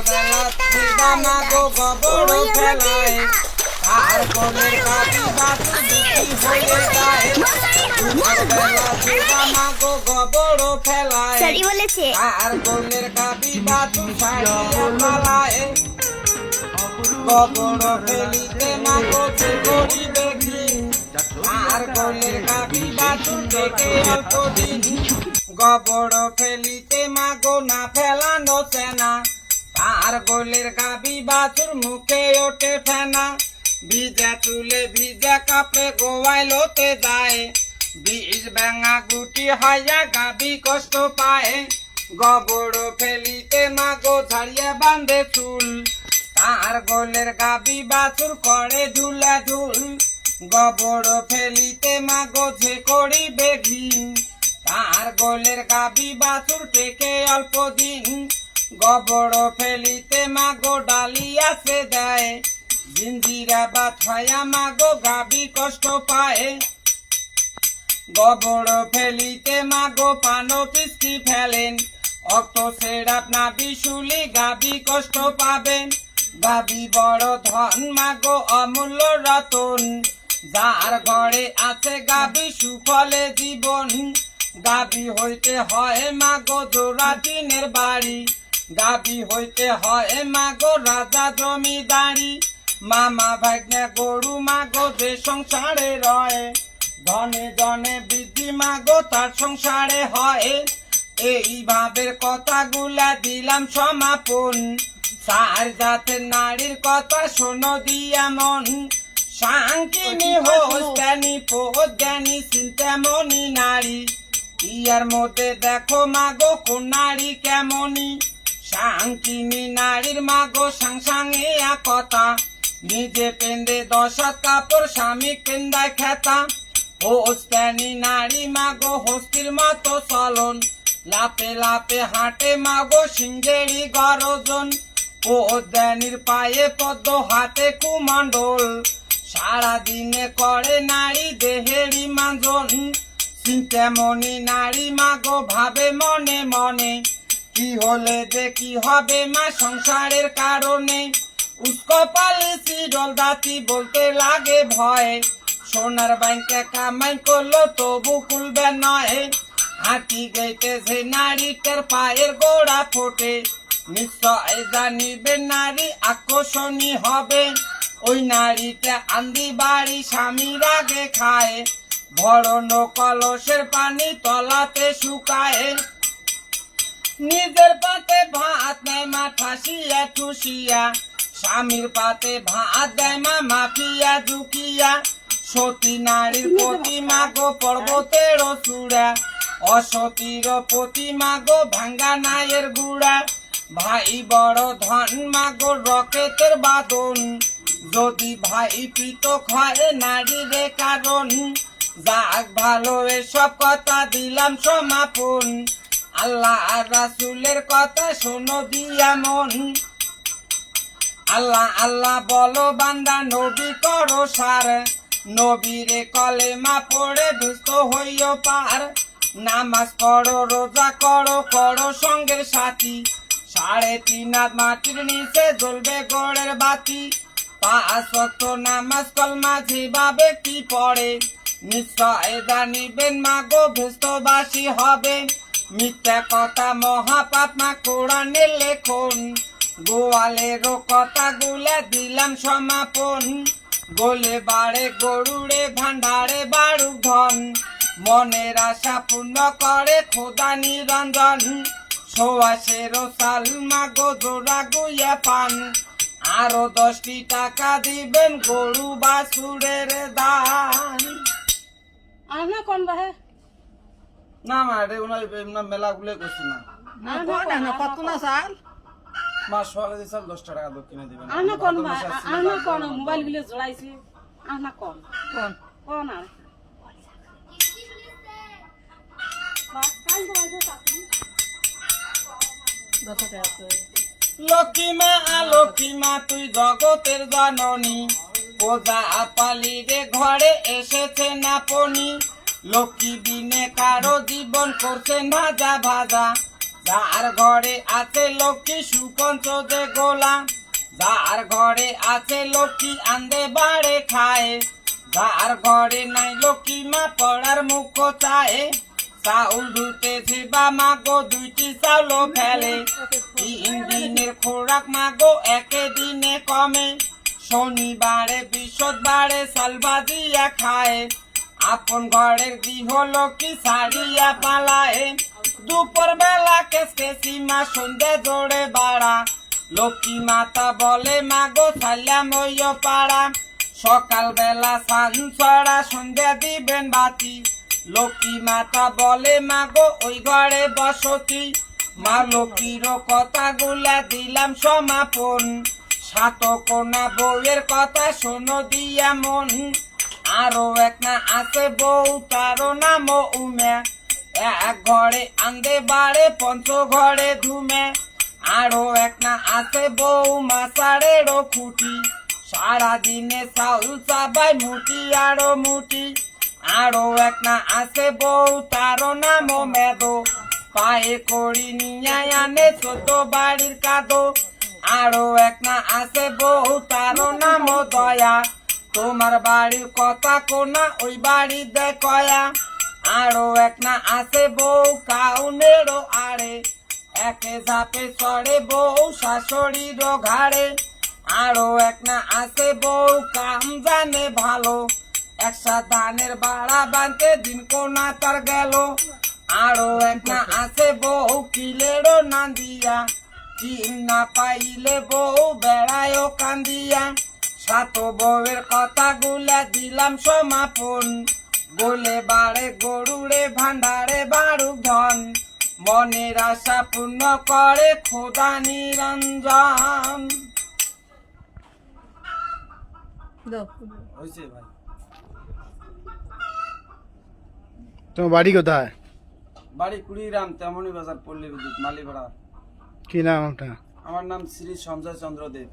বেলা ছিবা মাগো গোবর ফেলায় আর কোলের কাটি বাছুর বিক্রি হয়ে যায় বেলা ছিবা মাগো গোবর ফেলায় সরি বলেছে আর কোলের কাটি বাছুর ছাড়িয়ে পালায় গোবর ফেলিতে মাগো যে গরিবে ঘি আর কোলের কাটি বাছুর থেকে অল্প দিন গোবর ফেলিতে মাগো না ফেলানো সেনা আর গোলের গাবি বাছুর মুখে ওঠে ফেনা ভিজা চুলে ভিজা কাপড়ে গোয়াইলোতে যায় বীজ ব্যাঙা গুটি হইয়া গাবি কষ্ট পায় গোবর ফেলিতে মাগো ঝাড়িয়ে বাঁধে চুল আর গোলের গাবি বাছুর করে ঝুলা ঝুল গোবর ফেলিতে মাগো যে করিবে ঘিন আর গোলের গাবি বাছুর থেকে অল্প দিন গোবর ফেলিতে মাগো ডালিয়া সে দেয় জিঞ্জিরা বাছায়া মাগো গাবি কষ্ট পায় গোবর ফেলিতে মাগো পানো পিস্কি ফেলেন অক্ত সেরাপ না বিশুলি গাবি কষ্ট পাবেন গাবি বড় ধন মাগো অমূল্য রতন যার ঘরে আছে গাবি সুফলে জীবন গাবি হইতে হয় মাগো জোড়া টিনের বাড়ি গাবি হইতে হয় মাগো রাজা জমিদারি মামা ভাগ্নে গরু মাগো যে সংসারে রয় ধনে ধনে বৃদ্ধি মাগো তার সংসারে হয় এইভাবে কথাগুলা দিলাম সমাপন সার জাতের নারীর কথা শোনো দিয়া মন সাংকিনী হোস্তানি পোজ্ঞানী চিন্তামণি নারী ইয়ার মধ্যে দেখো মাগো কোন নারী কেমনি সাংকিনী নারীর মাগো সাংসাঙে কথা নিজে পেন্দে 10 কাপড় স্বামী পেন্দায় খেতা হোস্তানি নারী মাগো হস্তির মতো চলন লাপে লাপে হাঁটে মাগো সিংহেরি গরজন পোদ্দানির পায়ে পদ্ম হাতে কুমণ্ডল সারাদিনে করে নারী দেহেরি মাজন চিন্তামণি নারী মাগো ভাবে মনে মনে কি হলে যে কি হবে মা সংসারের কারণে উস্কপালি চিরল দাঁতি বলতে লাগে ভয় সোনার ব্যাংকে কামাই করলো তবু খুলবে নয় হাতি গেইতেছে নারীটার পায়ের গোড়া ফোটে নিশ্চয় জানিবে নারী আকর্ষণী হবে ওই নারীটা আন্দি বাড়ি স্বামীর আগে খায় ভরণ কলসের পানি তলাতে শুকায় নিজের পাতে ভাত নেয় মা ঠাসিয়া ঠুসিয়া স্বামীর পাতে ভাত দেয় মা মাফিয়া ঝুঁকিয়া সতী নারীর প্রতি মাগো পর্বতের চূড়া অসতীর প্রতি মাগো ভাঙ্গা নায়ের গুড়া ভাই বড় ধন মাগো রকেটের বাদন যদি ভাই পৃথক হয় নারীর কারণ যাক ভালো এসব কথা দিলাম সমাপন আল্লাহ আর রাসূলের কথা শোনো দিয়া মন আল্লাহ আল্লাহ বলো বান্দা নবী করো সার নবীরে কলেমা পড়ে দুস্থ হইও পার নামাজ পড়ো রোজা করো করো সঙ্গের সাথী 3.5 হাত মাটির নিচে জ্বলবে গড়ের বাতি 5 ওয়াক্ত নামাজ কলমা যেভাবে কি পড়ে নিশ্চয় জানিবেন মাগো ভেস্তবাসী হবে মিথ্যা কথা মহাপাপ মা কোরআনের লেখন গোয়ালের কথাগুলা দিলাম সমাপন গোলে বাড়ে গরুড়ে ভান্ডারে বাড়ুক ধন মনের আশা পূর্ণ করে খোদা নিরঞ্জন সোয়াশের সাল মাগো জোড়া গুইয়া পান আরো 10টি টাকা দিবেন গরু বাছুরের দান আর না কোন বাহে না মা রে ওনার মেলা গুলো করছি না না কোন না কত না সাল মা সকালে দিছাল 10 টাকা দক্ষিণে দিবেন আর না কোন বাহে আর না কোন মোবাইল গুলো জড়াইছি আর না কোন কোন কোন আর লক্ষ্মীমা তুই জগতের জননী পূজা পালি রে ঘরে এসেছে নাপনি লক্ষ্মী বিনে কারো জীবন করছে ভাজা ভাজা যার ঘরে আছে লক্ষ্মী সুপঞ্চ যে গোলা, যার ঘরে আছে লক্ষ্মী আন্দে বাড়ে খায়, যার ঘরে নাই লক্ষ্মী মা পড়ার মুখ চায়। চাউল ধুতেছে বা মাগো দুইটি চাউল ফেলে, 3 দিনের খোরাক মাগো একে দিনে কমে। শনিবারে বৃহস্পতিবারে চাল বাজিয়া খায়, আপন ঘরের গৃহ লক্ষ্মী ছাড়িয়া পালায়। দুপুর বেলা কেসকে সীমা সন্ধ্যে জোড়ে বাড়া, লক্ষ্মী মাতা বলে মাগো ছাইলাম ওই পাড়া। সকাল বেলা সান ছড়া সন্ধ্যা দিবেন বাতি, লক্ষ্মী মাতা বলে মাগো ওই ঘরে বসতি। মা লক্ষ্মীর কথাগুলা দিলাম সমাপন, সাত কোনা বউয়ের কথা শোনো দিয়া মন। আরো এক না আছে বউ তার নাম উমে, এক ঘরে আন্দে বাড়ে পঞ্চ ঘরে ধুমে। আরো এক না আছে বউ মাসারেরও খুঁটি, সারাদিনে চাউল চাবাই মুটি আরো মুটি। আরো এক না আছে বউ তার নাম মেদো, পায়ে করি নিয়ে আনে 14 বাড়ির কাদো। আরো এক না আছে বউ তার নাম দয়া, তোমার বাড়ির কথা কোনা ওই বাড়ি দেখয়া। আরো এক না আছে বউ কাউনেরও আড়ে, একে ঝাপে চড়ে বউ শাশুড়ির ঘাড়ে। আরো এক না আছে বউ কাম জানে ভালো, একসা ধানের বাড়া বানতে দিন কোনা তার গেল। আরো এক না আছে বউ কিলেরও নান্দিয়া, চিন না পাইলে বউ বেড়ায়ও কান্দিয়া। সাত বউয়ের কথাগুলা দিলাম সমাপন, বলে বাড়ে গরুরে ভান্ডারে বাড়ুক ধন, মনের আশা পূর্ণ করে খোদা নিরঞ্জন। হয়েছে ভাই। তোমার বাড়ি কোথায়? বাড়ি কুড়িগ্রাম, তেমনি বাজার, পল্লী বিদ্যুৎ, মালিপাড়া। কি নাম ওটা? আমার নাম শ্রী সঞ্জয় চন্দ্র দেব।